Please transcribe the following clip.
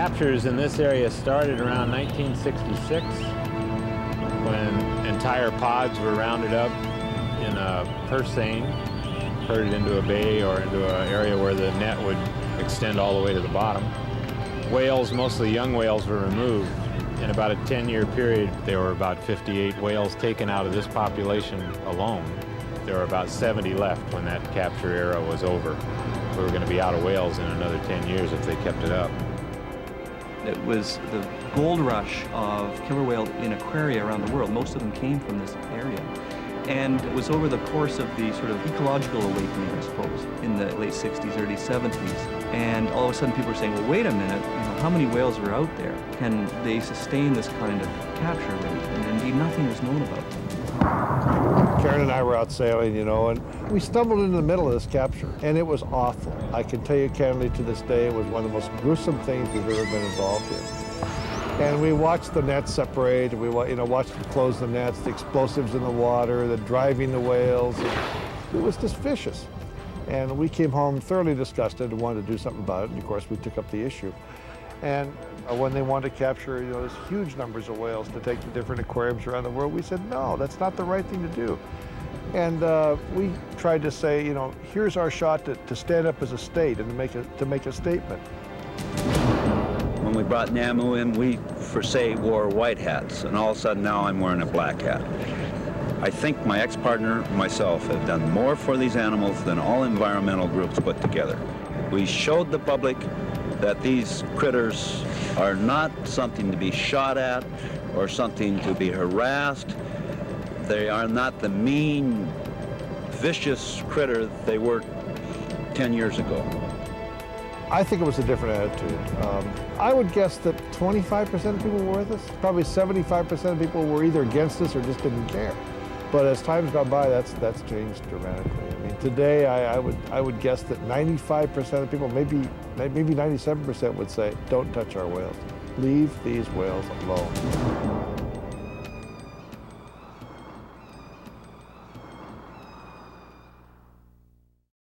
captures in this area started around 1966 when entire pods were rounded up in a purse seine, herded into a bay or into an area where the net would extend all the way to the bottom. Whales, mostly young whales, were removed. In about a 10-year period, there were about 58 whales taken out of this population alone. There were about 70 left when that capture era was over. We were going to be out of whales in another 10 years if they kept it up. It was the gold rush of killer whale in aquaria around the world. Most of them came from this area. And it was over the course of the sort of ecological awakening, I suppose, in the late 60s, early 70s. And all of a sudden people were saying, well, wait a minute, how many whales are out there? Can they sustain this kind of capture rate? And indeed, nothing was known about them. Karen and I were out sailing, and we stumbled into the middle of this capture, and it was awful. I can tell you candidly to this day, it was one of the most gruesome things we've ever been involved in. And we watched the nets separate, and we watched them close the nets, the explosives in the water, the driving the whales. It was just vicious. And we came home thoroughly disgusted and wanted to do something about it. And of course, we took up the issue. And when they wanted to capture, those huge numbers of whales to take to different aquariums around the world, we said, no, that's not the right thing to do. And we tried to say, here's our shot to stand up as a state and to make a statement. When we brought Namu in, we, for say, wore white hats, and all of a sudden now I'm wearing a black hat. I think my ex-partner and myself have done more for these animals than all environmental groups put together. We showed the public that these critters are not something to be shot at or something to be harassed. They are not the mean, vicious critter they were 10 years ago. I think it was a different attitude. I would guess that 25% of people were with us. Probably 75% of people were either against us or just didn't care. But as time's gone by, that's changed dramatically. I mean, today I would guess that 95% of people, maybe 97% would say, don't touch our whales. Leave these whales alone.